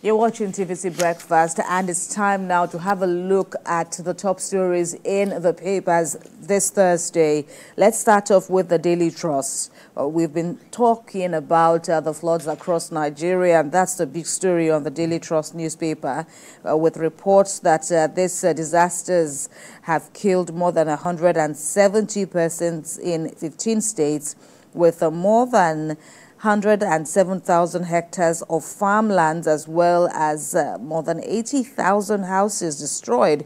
You're watching TVC Breakfast, and it's time now to have a look at the top stories in the papers this Thursday. Let's start off with the Daily Trust. We've been talking about the floods across Nigeria, and that's the big story on the Daily Trust newspaper, with reports that these disasters have killed more than 170 persons in 15 states, with more than 107,000 hectares of farmlands, as well as more than 80,000 houses destroyed.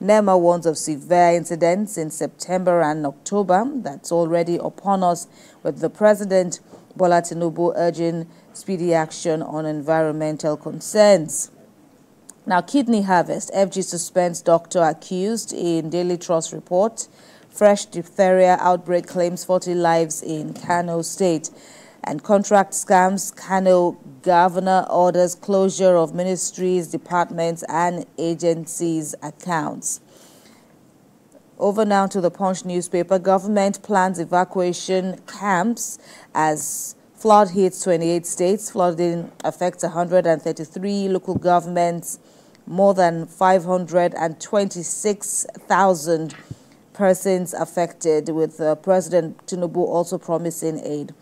NEMA warns of severe incidents in September and October. That's already upon us, with the President Bola Tinubu urging speedy action on environmental concerns. Now, kidney harvest. FG suspends doctor accused in Daily Trust report. Fresh diphtheria outbreak claims 40 lives in Kano State. And contract scams, Kano governor orders closure of ministries, departments and agencies' accounts. Over now to the Punch newspaper. Government plans evacuation camps as flood hits 28 states. Flooding affects 133 local governments, more than 526,000 persons affected, with President Tinubu also promising aid.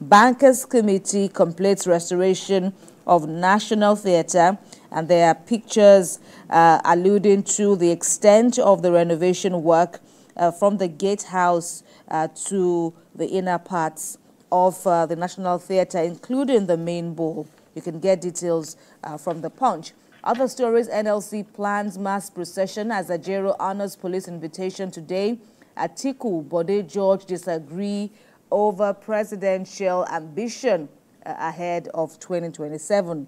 Bankers Committee completes restoration of National Theatre, and there are pictures alluding to the extent of the renovation work from the gatehouse to the inner parts of the National Theatre, including the main bowl. You can get details from the Punch. Other stories: NLC plans mass procession as Ajero honors police invitation today. Atiku, Bode George disagree over presidential ambition ahead of 2027.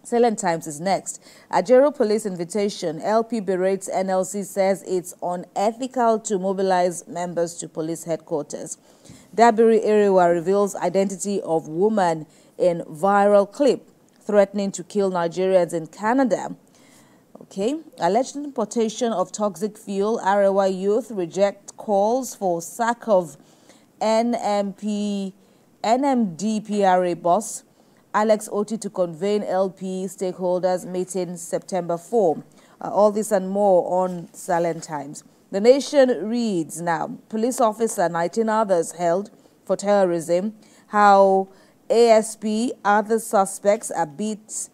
Salient Times is next. Ajero police invitation. LP berates NLC, says it's unethical to mobilize members to police headquarters. Dabiri Iriwa reveals identity of woman in viral clip, threatening to kill Nigerians in Canada. Okay. Alleged importation of toxic fuel. Arewa youth reject calls for sack of NMDPRA boss. Alex Oti to convene LP stakeholders meeting September 4. All this and more on Salient Times. The Nation reads now: police officer, 19 others held for terrorism. How ASP, other suspects are beat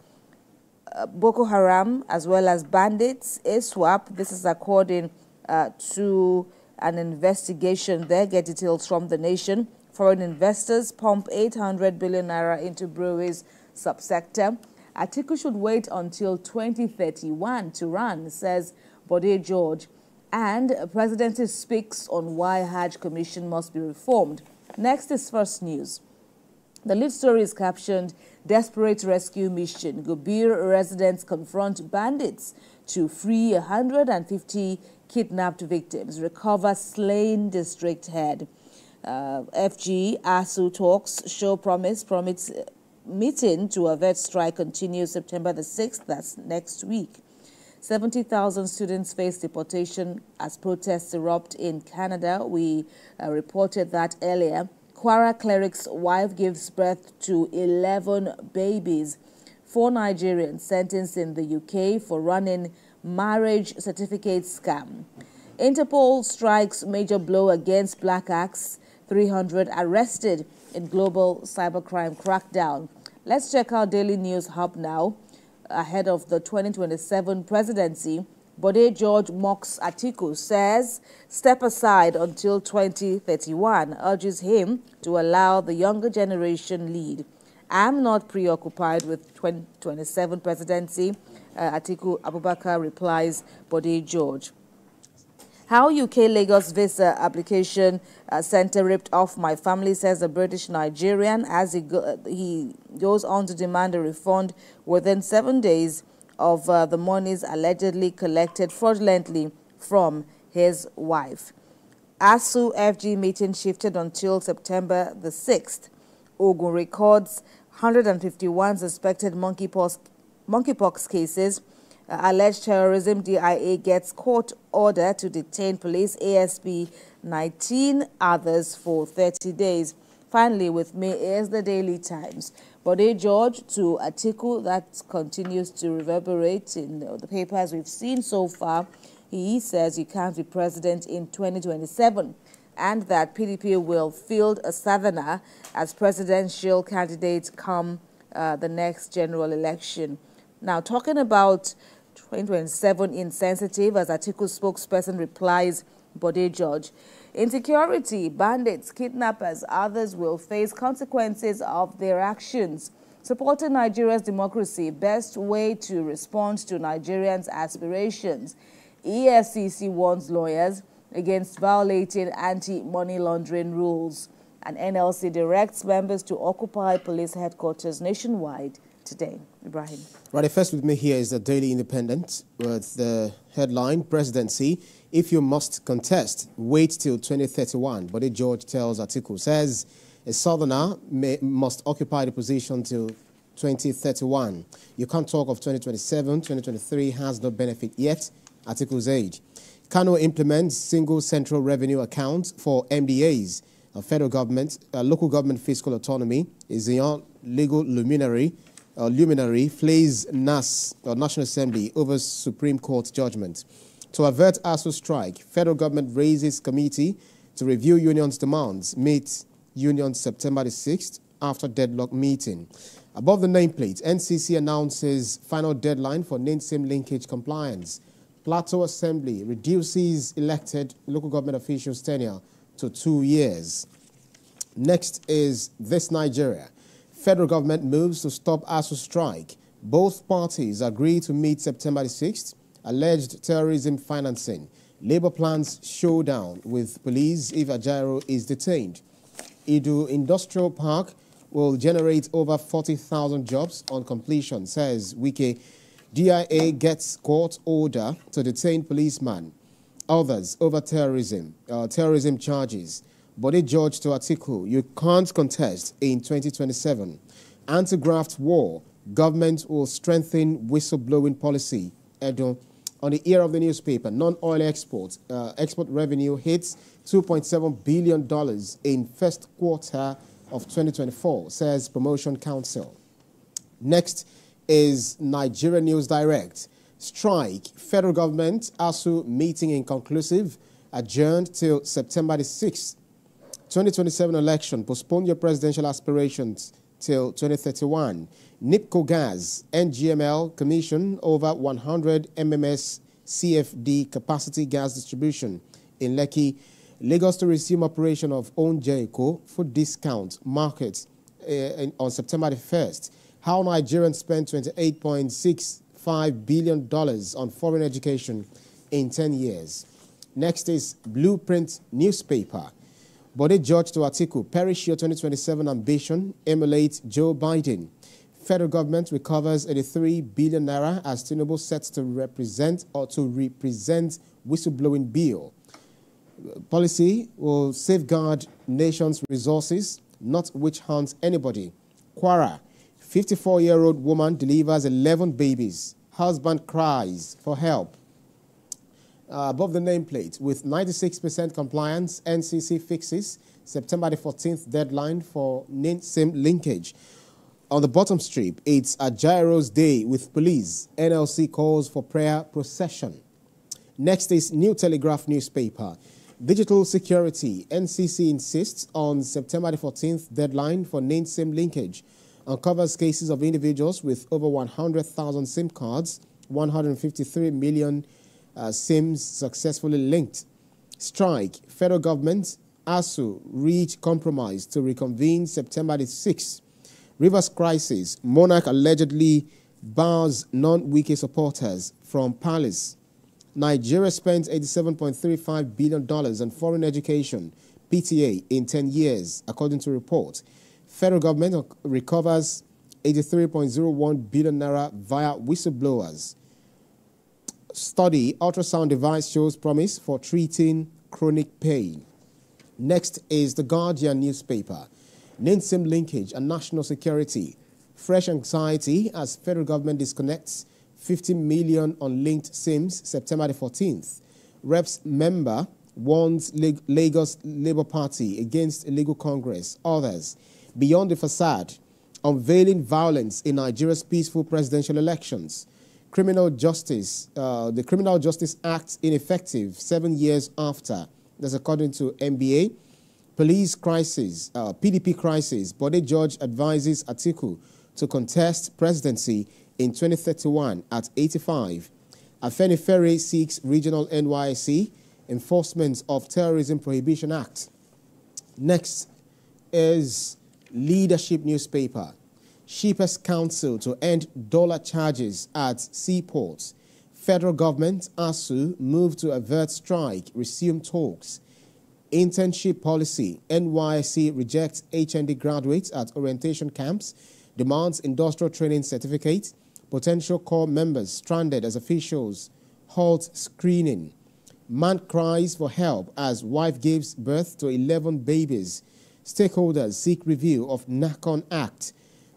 Boko Haram as well as bandits. ASWAP, this is according to an investigation there. Get details from The Nation. Foreign investors pump 800 billion naira into breweries subsector. Atiku should wait until 2031 to run, says Bode George. And presidency speaks on why Hajj Commission must be reformed. Next is First News. The lead story is captioned, "Desperate Rescue Mission. Gobir residents confront bandits to free 150 kidnapped victims. Recover slain district head." FG ASU talks show promise meeting to avert strike continues September the 6th. That's next week. 70,000 students face deportation as protests erupt in Canada. We reported that earlier. Kwara cleric's wife gives birth to 11 babies. 4 Nigerians sentenced in the UK for running marriage certificate scam. Interpol strikes major blow against Black Axe. 300 arrested in global cybercrime crackdown. Let's check out Daily News Hub now. Ahead of the 2027 presidency, Bode George mocks Atiku, says step aside until 2031, urges him to allow the younger generation lead. I'm not preoccupied with 2027 presidency, Atiku Abubakar replies Bode George. How UK Lagos visa application center ripped off my family, says a British Nigerian, as he goes on to demand a refund within 7 days of the monies allegedly collected fraudulently from his wife. ASU FG meeting shifted until September the 6th. Ogun records 151 suspected monkeypox cases. Alleged terrorism. DIA gets court order to detain police ASP 19 others for 30 days. Finally, with me is the Daily Times. Bode George to Atiku, that continues to reverberate in the papers we've seen so far. He says he can't be president in 2027 and that PDP will field a southerner as presidential candidate come the next general election. Now, talking about 2027 insensitive, as Atiku's spokesperson replies, Bode George, insecurity, bandits, kidnappers, others will face consequences of their actions. Supporting Nigeria's democracy, best way to respond to Nigerians' aspirations. EFCC warns lawyers against violating anti-money laundering rules. And NLC directs members to occupy police headquarters nationwide today. Ibrahim. Right, the first with me here is the Daily Independent with the headline, Presidency, if you must contest, wait till 2031. Bode George tells Atiku, says a southerner must occupy the position till 2031. You can't talk of 2027, 2023 has no benefit yet, Atiku's age. Kano implements single central revenue account for MDAs. Federal government, local government fiscal autonomy is the legal luminary flays NAS, or National Assembly, over Supreme Court judgment. To avert ASU strike, federal government raises committee to review unions' demands, meet union September the 6th after deadlock meeting. Above the nameplate, NCC announces final deadline for name-sim linkage compliance. Plateau Assembly reduces elected local government officials' tenure to 2 years. Next is This Nigeria. Federal government moves to stop ASU strike. Both parties agree to meet September the 6th. Alleged terrorism financing. Labour plans showdown with police if Ajaero is detained. Idu Industrial Park will generate over 40,000 jobs on completion, says Wike. DIA gets court order to detain policeman. Others over terrorism charges. Bode George to Atiku, you can't contest in 2027. Anti-graft war, government will strengthen whistleblowing policy. Edo, on the ear of the newspaper, non-oil exports, export revenue hits $2.7 billion in first quarter of 2024, says Promotion Council. Next is Nigeria News Direct. Strike, federal government, ASU meeting inconclusive, adjourned till September the 6th. 2027 election, postpone your presidential aspirations till 2031. NIPCO Gas, NGML commission over 100 MMS CFD capacity gas distribution in Lekki. Lagos to resume operation of own Jericho food discount market on September the 1st. How Nigerians spent $28.65 billion on foreign education in 10 years. Next is Blueprint newspaper. Bode George to Atiku, perish your 2027 ambition, emulate Joe Biden. Federal government recovers 83 billion naira as Tinubu sets to represent whistleblowing bill. Policy will safeguard nation's resources, not witch hunt anybody. Kwara, 54-year-old woman delivers 11 babies. Husband cries for help. Above the nameplate, with 96% compliance, NCC fixes September the 14th deadline for name-sim linkage. On the bottom strip, it's Ajairo's day with police. NLC calls for prayer procession. Next is New Telegraph newspaper. Digital security. NCC insists on September the 14th deadline for name-sim linkage. Uncovers cases of individuals with over 100,000 SIM cards, 153 million SIMs successfully linked. Strike. Federal government, ASU, reach compromise to reconvene September the 6th. Rivers crisis. Monarch allegedly bars non-Wike supporters from palace. Nigeria spent $87.35 billion on foreign education, PTA, in 10 years, according to report. Federal government recovers 83.01 billion naira via whistleblowers. Study, ultrasound device shows promise for treating chronic pain. Next is The Guardian newspaper. Name-sim linkage and national security. Fresh anxiety as federal government disconnects 50 million unlinked SIMs September the 14th. Reps member warns Lagos Labour Party against illegal Congress. Others, beyond the facade, unveiling violence in Nigeria's peaceful presidential elections. Criminal justice, the Criminal Justice Act ineffective 7 years after. That's according to NBA. Police crisis, PDP crisis. Bode George advises Atiku to contest presidency in 2031 at 85. Afenifere seeks regional NYSC enforcement of Terrorism Prohibition Act. Next is Leadership newspaper. Shippers Council to end dollar charges at seaports. Federal government, ASU, move to avert strike, resume talks. Internship policy, NYSC rejects HND graduates at orientation camps, demands industrial training certificate. Potential corps members stranded as officials halt screening. Man cries for help as wife gives birth to 11 babies. Stakeholders seek review of NACON Act.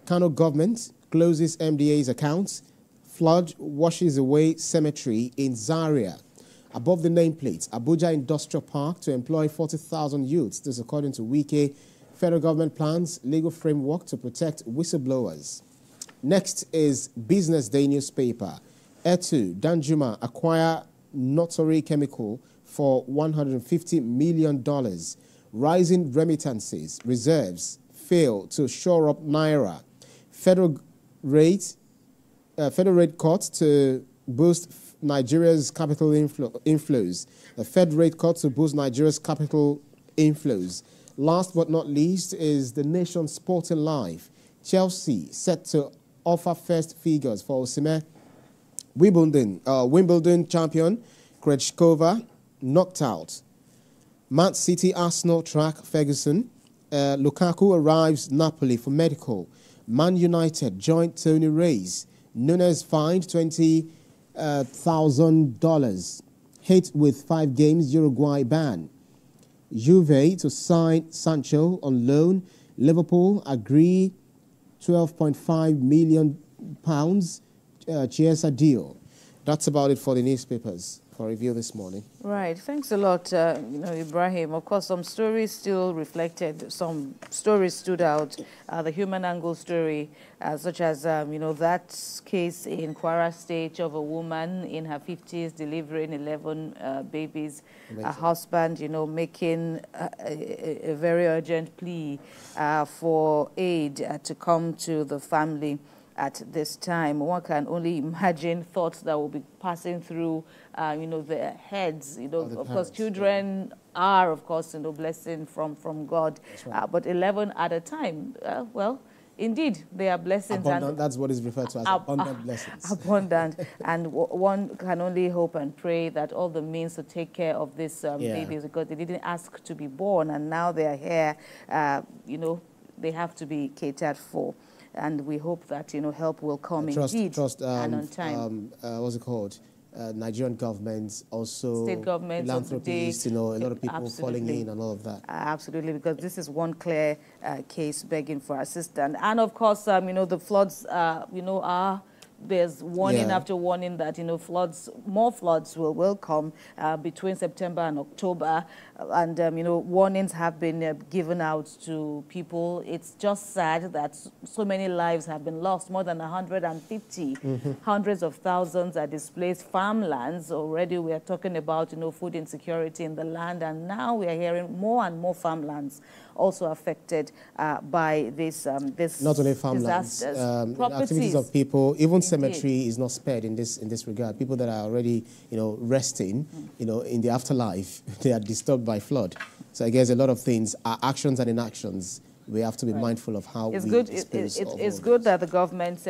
Kano government closes MDA's accounts. Flood washes away cemetery in Zaria. Above the nameplate, Abuja Industrial Park to employ 40,000 youths. This according to Wike. Federal government plans legal framework to protect whistleblowers. Next is Business Day newspaper. Etu Danjuma acquire Notori Chemical for $150 million. Rising remittances, reserves fail to shore up Naira. Federal rate cut to boost Nigeria's capital inflows. The Fed rate cut to boost Nigeria's capital inflows. Last but not least is the Nation's Sporting Life. Chelsea set to offer first figures for Osimhen. Wimbledon champion Krejcikova knocked out. Man City Arsenal track Ferguson. Lukaku arrives Napoli for medical. Man United joined Tony Reyes. Nunes fined $20,000. Hit with 5 games Uruguay ban. Juve to sign Sancho on loan. Liverpool agree £12.5 million Chiesa deal. That's about it for the newspapers for review this morning. Right. Thanks a lot, Ibrahim. Of course, some stories still reflected. Some stories stood out. The human angle story, such as, that case in Kwara State of a woman in her 50s delivering 11 babies. Amazing. A husband, making a very urgent plea for aid to come to the family at this time. One can only imagine thoughts that will be passing through, their heads. Of course, children are, of course, blessing from God. Right. But 11 at a time, well, indeed, they are blessings. Abundant, that's what is referred to as abundant blessings. Abundant. And one can only hope and pray that all the means to take care of these babies, because they didn't ask to be born, and now they are here, they have to be catered for. And we hope that, help will come indeed and on time. What's it called? Nigerian governments, also state governments, philanthropists, a lot of people absolutely. falling in and all of that. Absolutely, because this is one clear case begging for assistance. And of course, the floods, there's warning after warning that, more floods will come between September and October. And, warnings have been given out to people. It's just sad that so many lives have been lost, more than 150. Hundreds of thousands are displaced. Farmlands, already we are talking about, food insecurity in the land. And now we are hearing more and more farmlands also affected by this not only farmlands, activities of people, even cemetery is not spared in this regard. People that are already resting, in the afterlife, they are disturbed by flood. So I guess a lot of things are actions and inactions. We have to be mindful of how it's good that the government